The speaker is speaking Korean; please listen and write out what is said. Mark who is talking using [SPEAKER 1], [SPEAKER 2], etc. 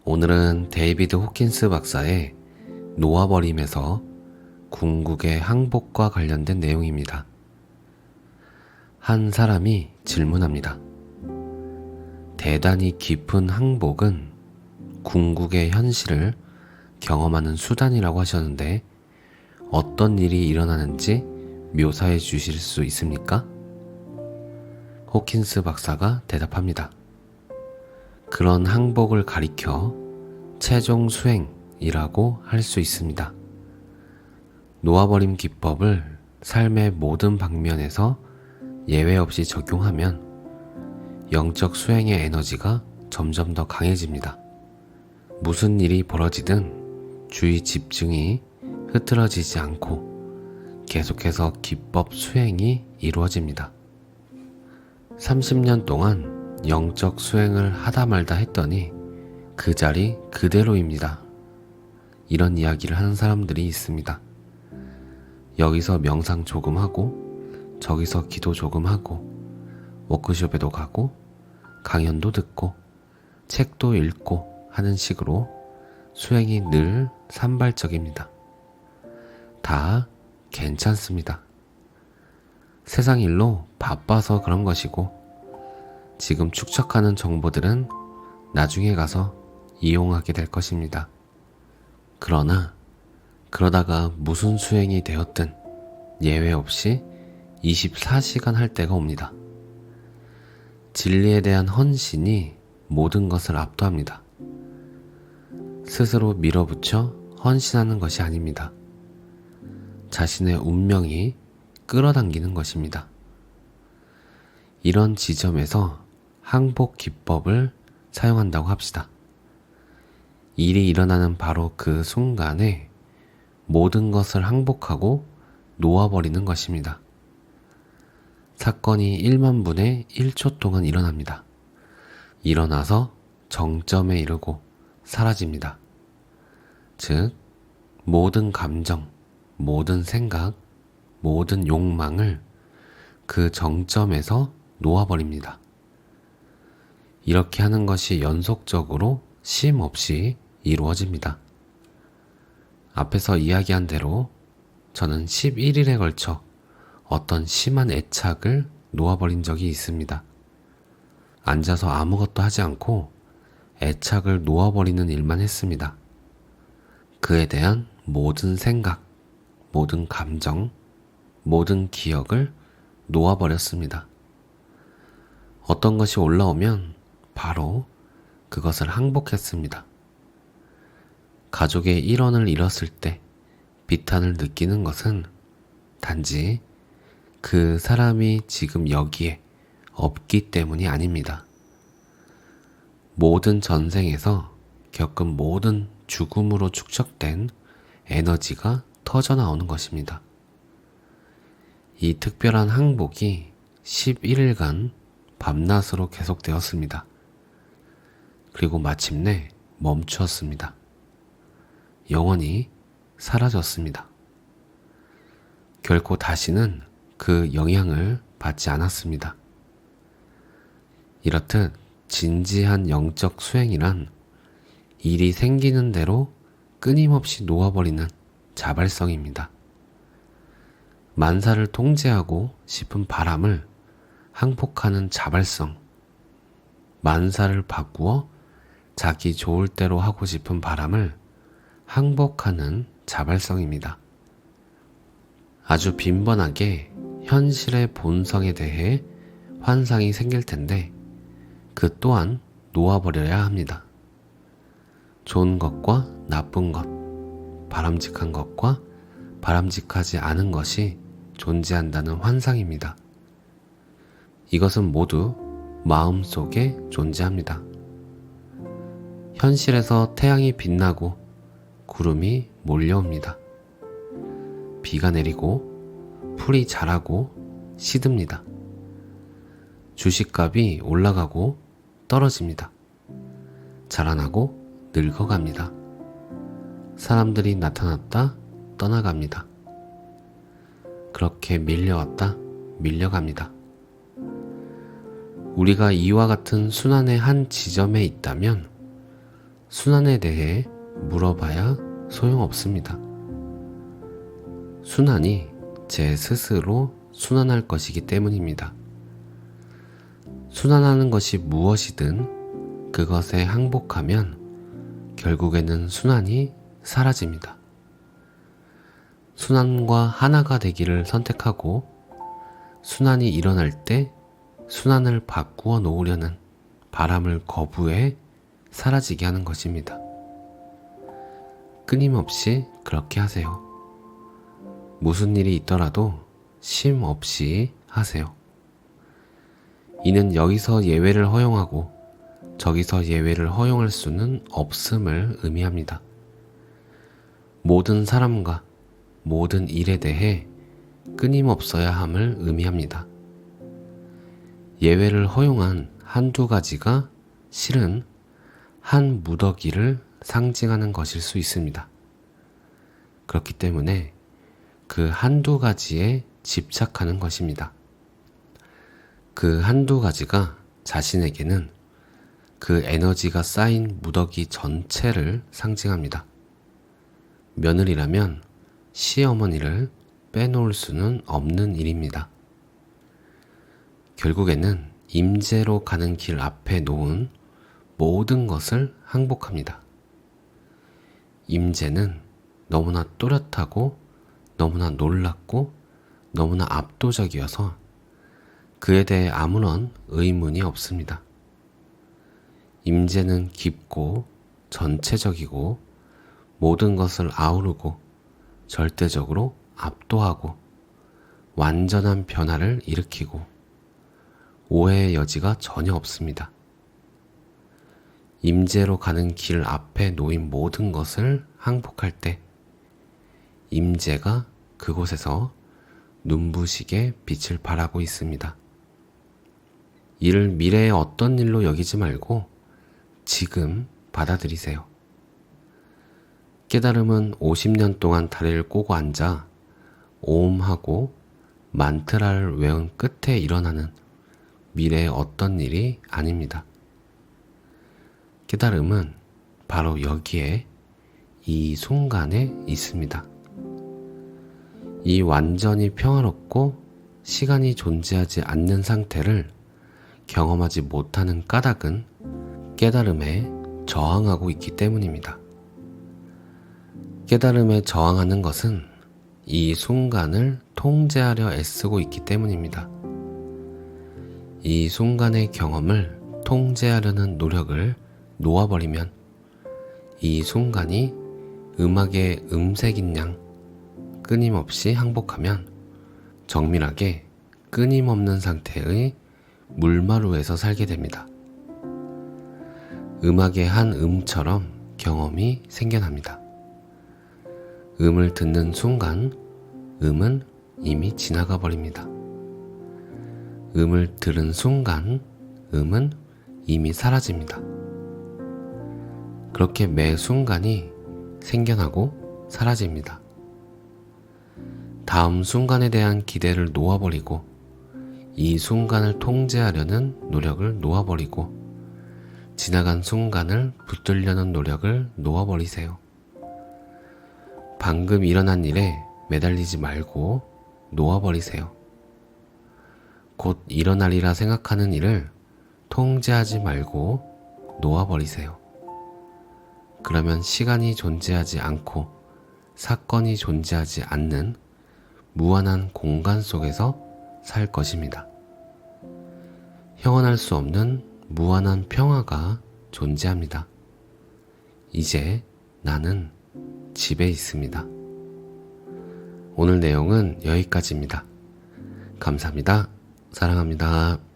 [SPEAKER 1] 오늘은 데이비드 호킨스 박사의 놓아버림에서 궁극의 항복과 관련된 내용입니다. 한 사람이 질문합니다. 대단히 깊은 항복은 궁극의 현실을 경험하는 수단이라고 하셨는데 어떤 일이 일어나는지 묘사해 주실 수 있습니까? 호킨스 박사가 대답합니다. 그런 항복을 가리켜 최종 수행이라고 할 수 있습니다. 놓아버림 기법을 삶의 모든 방면에서 예외 없이 적용하면 영적 수행의 에너지가 점점 더 강해집니다. 무슨 일이 벌어지든 주의 집중이 흐트러지지 않고 계속해서 기법 수행이 이루어집니다. 30년 동안 영적 수행을 하다 말다 했더니 그 자리 그대로입니다. 이런 이야기를 하는 사람들이 있습니다. 여기서 명상 조금 하고 저기서 기도 조금 하고 워크숍에도 가고 강연도 듣고 책도 읽고 하는 식으로 수행이 늘 산발적입니다. 다 괜찮습니다. 세상 일로 바빠서 그런 것이고 지금 축적하는 정보들은 나중에 가서 이용하게 될 것입니다. 그러나 그러다가 무슨 수행이 되었든 예외 없이 24시간 할 때가 옵니다. 진리에 대한 헌신이 모든 것을 압도합니다. 스스로 밀어붙여 헌신하는 것이 아닙니다. 자신의 운명이 끌어당기는 것입니다. 이런 지점에서 항복 기법을 사용한다고 합시다. 일이 일어나는 바로 그 순간에 모든 것을 항복하고 놓아버리는 것입니다. 사건이 1만 분의 1초 동안 일어납니다. 일어나서 정점에 이르고 사라집니다. 즉, 모든 감정, 모든 생각, 모든 욕망을 그 정점에서 놓아버립니다. 이렇게 하는 것이 연속적으로 쉼 없이 이루어집니다. 앞에서 이야기한 대로 저는 11일에 걸쳐 어떤 심한 애착을 놓아버린 적이 있습니다. 앉아서 아무것도 하지 않고 애착을 놓아버리는 일만 했습니다. 그에 대한 모든 생각, 모든 감정, 모든 기억을 놓아버렸습니다. 어떤 것이 올라오면 바로 그것을 항복했습니다. 가족의 일원을 잃었을 때 비탄을 느끼는 것은 단지 그 사람이 지금 여기에 없기 때문이 아닙니다. 모든 전생에서 겪은 모든 죽음으로 축적된 에너지가 터져나오는 것입니다. 이 특별한 항복이 11일간 밤낮으로 계속되었습니다. 그리고 마침내 멈추었습니다. 영원히 사라졌습니다. 결코 다시는 그 영향을 받지 않았습니다. 이렇듯 진지한 영적 수행이란 일이 생기는 대로 끊임없이 놓아버리는 자발성입니다. 만사를 통제하고 싶은 바람을 항복하는 자발성, 만사를 바꾸어 자기 좋을 대로 하고 싶은 바람을 항복하는 자발성입니다. 아주 빈번하게 현실의 본성에 대해 환상이 생길 텐데 그 또한 놓아버려야 합니다. 좋은 것과 나쁜 것, 바람직한 것과 바람직하지 않은 것이 존재한다는 환상입니다. 이것은 모두 마음속에 존재합니다. 현실에서 태양이 빛나고 구름이 몰려옵니다. 비가 내리고 풀이 자라고 시듭니다. 주식값이 올라가고 떨어집니다. 자라나고 늙어갑니다. 사람들이 나타났다 떠나갑니다. 그렇게 밀려왔다 밀려갑니다. 우리가 이와 같은 순환의 한 지점에 있다면 순환에 대해 물어봐야 소용없습니다. 순환이 제 스스로 순환할 것이기 때문입니다. 순환하는 것이 무엇이든 그것에 항복하면 결국에는 순환이 사라집니다. 순환과 하나가 되기를 선택하고 순환이 일어날 때 순환을 바꾸어 놓으려는 바람을 거부해 사라지게 하는 것입니다. 끊임없이 그렇게 하세요. 무슨 일이 있더라도 쉼 없이 하세요. 이는 여기서 예외를 허용하고 저기서 예외를 허용할 수는 없음을 의미합니다. 모든 사람과 모든 일에 대해 끊임없어야 함을 의미합니다. 예외를 허용한 한두 가지가 실은 한 무더기를 상징하는 것일 수 있습니다. 그렇기 때문에 그 한두 가지에 집착하는 것입니다. 그 한두 가지가 자신에게는 그 에너지가 쌓인 무더기 전체를 상징합니다. 며느리라면 시어머니를 빼놓을 수는 없는 일입니다. 결국에는 임재로 가는 길 앞에 놓은 모든 것을 항복합니다. 임재는 너무나 또렷하고 너무나 놀랍고 너무나 압도적이어서 그에 대해 아무런 의문이 없습니다. 임재는 깊고 전체적이고 모든 것을 아우르고 절대적으로 압도하고 완전한 변화를 일으키고 오해의 여지가 전혀 없습니다. 임재로 가는 길 앞에 놓인 모든 것을 항복할 때 임재가 그곳에서 눈부시게 빛을 발하고 있습니다. 이를 미래의 어떤 일로 여기지 말고 지금 받아들이세요. 깨달음은 50년 동안 다리를 꼬고 앉아 오음하고 만트라를 외운 끝에 일어나는 미래의 어떤 일이 아닙니다. 깨달음은 바로 여기에 이 순간에 있습니다. 이 완전히 평화롭고 시간이 존재하지 않는 상태를 경험하지 못하는 까닭은 깨달음에 저항하고 있기 때문입니다. 깨달음에 저항하는 것은 이 순간을 통제하려 애쓰고 있기 때문입니다. 이 순간의 경험을 통제하려는 노력을 놓아버리면 이 순간이 음악의 음색인 양 끊임없이 항복하면 정밀하게 끊임없는 상태의 물마루에서 살게 됩니다. 음악의 한 음처럼 경험이 생겨납니다. 음을 듣는 순간 음은 이미 지나가 버립니다. 음을 들은 순간 음은 이미 사라집니다. 그렇게 매 순간이 생겨나고 사라집니다. 다음 순간에 대한 기대를 놓아버리고 이 순간을 통제하려는 노력을 놓아버리고 지나간 순간을 붙들려는 노력을 놓아버리세요. 방금 일어난 일에 매달리지 말고 놓아버리세요. 곧 일어나리라 생각하는 일을 통제하지 말고 놓아버리세요. 그러면 시간이 존재하지 않고 사건이 존재하지 않는 무한한 공간 속에서 살 것입니다. 형언할 수 없는 무한한 평화가 존재합니다. 이제 나는 집에 있습니다. 오늘 내용은 여기까지입니다. 감사합니다. 사랑합니다.